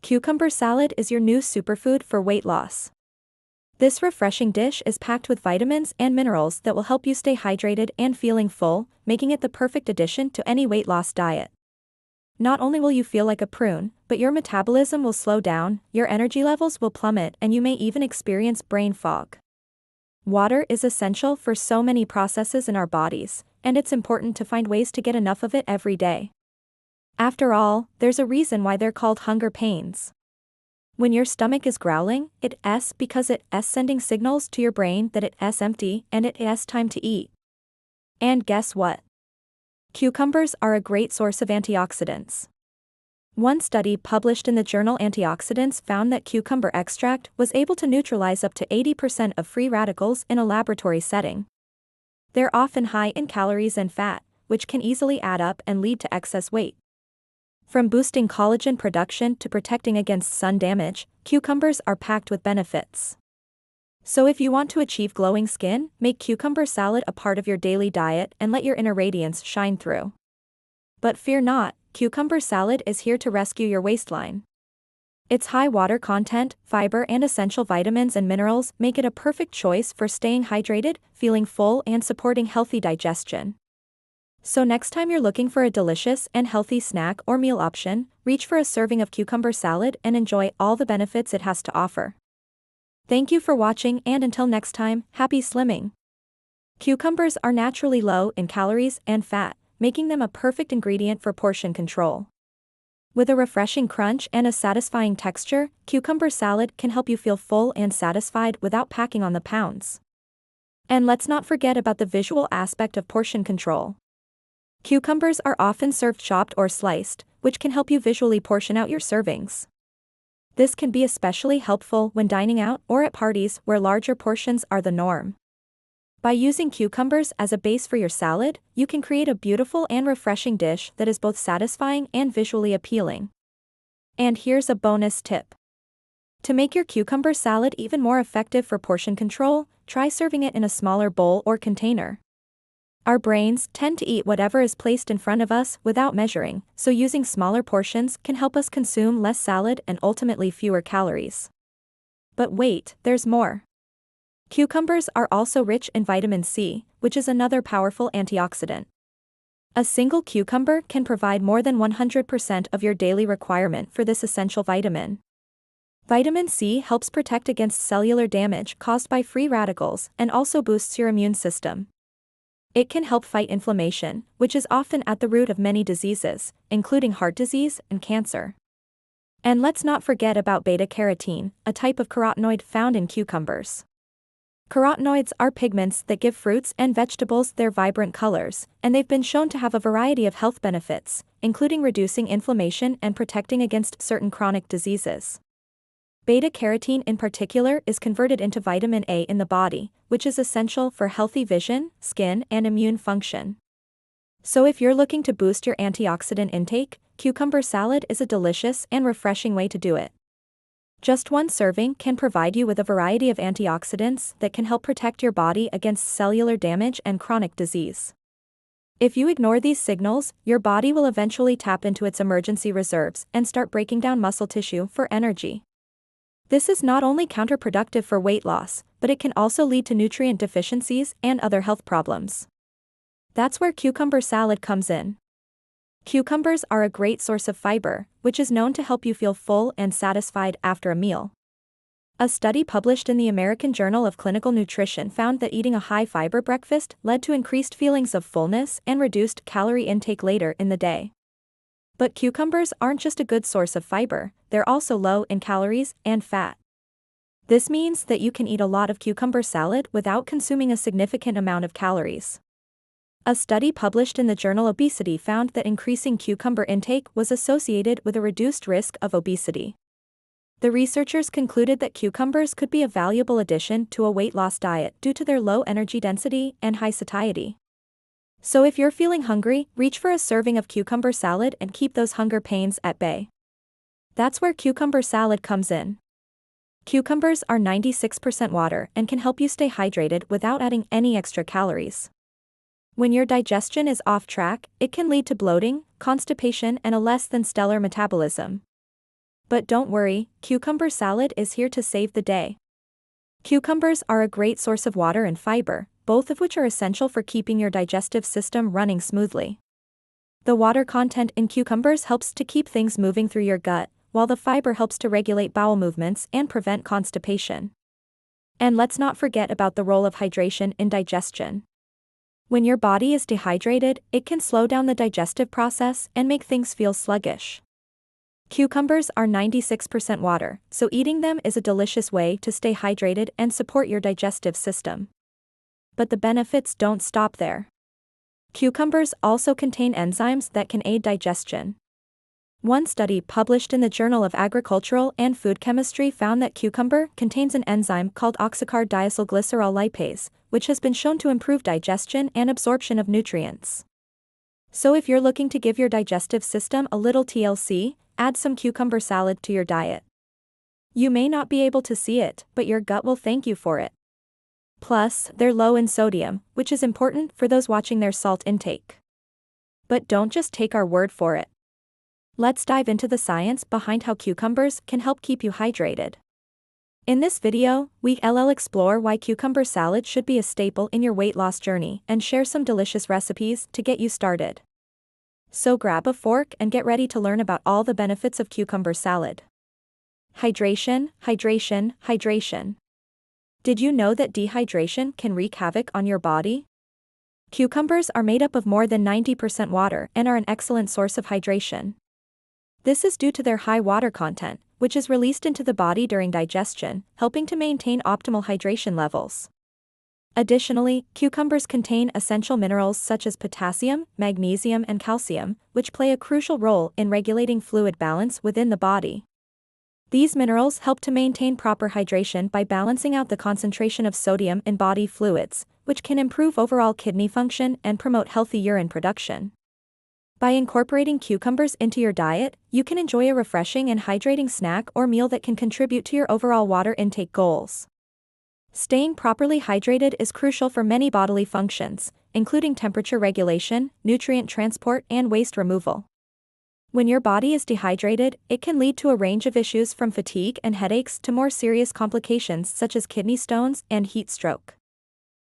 Cucumber salad is your new superfood for weight loss. This refreshing dish is packed with vitamins and minerals that will help you stay hydrated and feeling full, making it the perfect addition to any weight loss diet. Not only will you feel like a prune, but your metabolism will slow down, your energy levels will plummet, and you may even experience brain fog. Water is essential for so many processes in our bodies, and it's important to find ways to get enough of it every day. After all, there's a reason why they're called hunger pains. When your stomach is growling, it's because it's sending signals to your brain that it's empty and it's time to eat. And guess what? Cucumbers are a great source of antioxidants. One study published in the journal Antioxidants found that cucumber extract was able to neutralize up to 80% of free radicals in a laboratory setting. They're often high in calories and fat, which can easily add up and lead to excess weight. From boosting collagen production to protecting against sun damage, cucumbers are packed with benefits. So if you want to achieve glowing skin, make cucumber salad a part of your daily diet and let your inner radiance shine through. But fear not, cucumber salad is here to rescue your waistline. Its high water content, fiber, and essential vitamins and minerals make it a perfect choice for staying hydrated, feeling full, and supporting healthy digestion. So next time you're looking for a delicious and healthy snack or meal option, reach for a serving of cucumber salad and enjoy all the benefits it has to offer. Thank you for watching, and until next time, happy slimming. Cucumbers are naturally low in calories and fat, making them a perfect ingredient for portion control. With a refreshing crunch and a satisfying texture, cucumber salad can help you feel full and satisfied without packing on the pounds. And let's not forget about the visual aspect of portion control. Cucumbers are often served chopped or sliced, which can help you visually portion out your servings. This can be especially helpful when dining out or at parties where larger portions are the norm. By using cucumbers as a base for your salad, you can create a beautiful and refreshing dish that is both satisfying and visually appealing. And here's a bonus tip. To make your cucumber salad even more effective for portion control, try serving it in a smaller bowl or container. Our brains tend to eat whatever is placed in front of us without measuring, so using smaller portions can help us consume less salad and ultimately fewer calories. But wait, there's more. Cucumbers are also rich in vitamin C, which is another powerful antioxidant. A single cucumber can provide more than 100% of your daily requirement for this essential vitamin. Vitamin C helps protect against cellular damage caused by free radicals and also boosts your immune system. It can help fight inflammation, which is often at the root of many diseases, including heart disease and cancer. And let's not forget about beta-carotene, a type of carotenoid found in cucumbers. Carotenoids are pigments that give fruits and vegetables their vibrant colors, and they've been shown to have a variety of health benefits, including reducing inflammation and protecting against certain chronic diseases. Beta-carotene in particular is converted into vitamin A in the body, which is essential for healthy vision, skin, and immune function. So if you're looking to boost your antioxidant intake, cucumber salad is a delicious and refreshing way to do it. Just one serving can provide you with a variety of antioxidants that can help protect your body against cellular damage and chronic disease. If you ignore these signals, your body will eventually tap into its emergency reserves and start breaking down muscle tissue for energy. This is not only counterproductive for weight loss, but it can also lead to nutrient deficiencies and other health problems. That's where cucumber salad comes in. Cucumbers are a great source of fiber, which is known to help you feel full and satisfied after a meal. A study published in the American Journal of Clinical Nutrition found that eating a high-fiber breakfast led to increased feelings of fullness and reduced calorie intake later in the day. But cucumbers aren't just a good source of fiber, they're also low in calories and fat. This means that you can eat a lot of cucumber salad without consuming a significant amount of calories. A study published in the journal Obesity found that increasing cucumber intake was associated with a reduced risk of obesity. The researchers concluded that cucumbers could be a valuable addition to a weight loss diet due to their low energy density and high satiety. So if you're feeling hungry, reach for a serving of cucumber salad and keep those hunger pains at bay. That's where cucumber salad comes in. Cucumbers are 96% water and can help you stay hydrated without adding any extra calories. When your digestion is off track, it can lead to bloating, constipation, and a less than stellar metabolism. But don't worry, cucumber salad is here to save the day. Cucumbers are a great source of water and fiber, both of which are essential for keeping your digestive system running smoothly. The water content in cucumbers helps to keep things moving through your gut, while the fiber helps to regulate bowel movements and prevent constipation. And let's not forget about the role of hydration in digestion. When your body is dehydrated, it can slow down the digestive process and make things feel sluggish. Cucumbers are 96% water, so eating them is a delicious way to stay hydrated and support your digestive system. But the benefits don't stop there. Cucumbers also contain enzymes that can aid digestion. One study published in the Journal of Agricultural and Food Chemistry found that cucumber contains an enzyme called oxycar diacylglycerol lipase, which has been shown to improve digestion and absorption of nutrients. So if you're looking to give your digestive system a little TLC, add some cucumber salad to your diet. You may not be able to see it, but your gut will thank you for it. Plus, they're low in sodium, which is important for those watching their salt intake. But don't just take our word for it. Let's dive into the science behind how cucumbers can help keep you hydrated. In this video, we'll explore why cucumber salad should be a staple in your weight loss journey and share some delicious recipes to get you started. So grab a fork and get ready to learn about all the benefits of cucumber salad. Hydration, hydration, hydration. Did you know that dehydration can wreak havoc on your body? Cucumbers are made up of more than 90% water and are an excellent source of hydration. This is due to their high water content, which is released into the body during digestion, helping to maintain optimal hydration levels. Additionally, cucumbers contain essential minerals such as potassium, magnesium, and calcium, which play a crucial role in regulating fluid balance within the body. These minerals help to maintain proper hydration by balancing out the concentration of sodium in body fluids, which can improve overall kidney function and promote healthy urine production. By incorporating cucumbers into your diet, you can enjoy a refreshing and hydrating snack or meal that can contribute to your overall water intake goals. Staying properly hydrated is crucial for many bodily functions, including temperature regulation, nutrient transport, and waste removal. When your body is dehydrated, it can lead to a range of issues from fatigue and headaches to more serious complications such as kidney stones and heat stroke.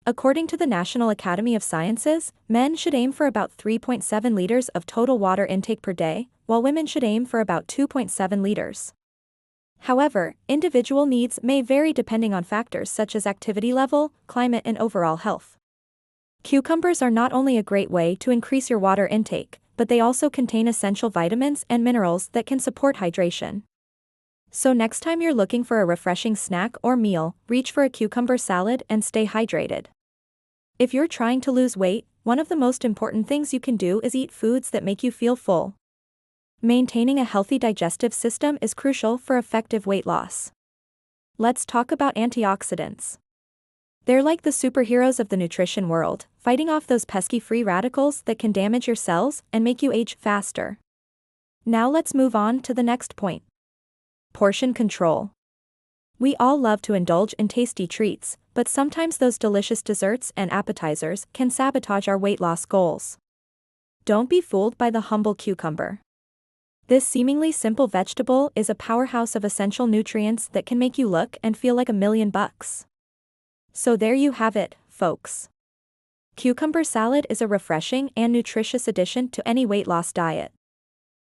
According to the National Academy of Sciences, men should aim for about 3.7 liters of total water intake per day, while women should aim for about 2.7 liters. However, individual needs may vary depending on factors such as activity level, climate, and overall health. Cucumbers are not only a great way to increase your water intake, but they also contain essential vitamins and minerals that can support hydration. So next time you're looking for a refreshing snack or meal, reach for a cucumber salad and stay hydrated. If you're trying to lose weight, one of the most important things you can do is eat foods that make you feel full. Maintaining a healthy digestive system is crucial for effective weight loss. Let's talk about antioxidants. They're like the superheroes of the nutrition world, fighting off those pesky free radicals that can damage your cells and make you age faster. Now let's move on to the next point. Portion control. We all love to indulge in tasty treats, but sometimes those delicious desserts and appetizers can sabotage our weight loss goals. Don't be fooled by the humble cucumber. This seemingly simple vegetable is a powerhouse of essential nutrients that can make you look and feel like $1,000,000. So there you have it, folks. Cucumber salad is a refreshing and nutritious addition to any weight loss diet.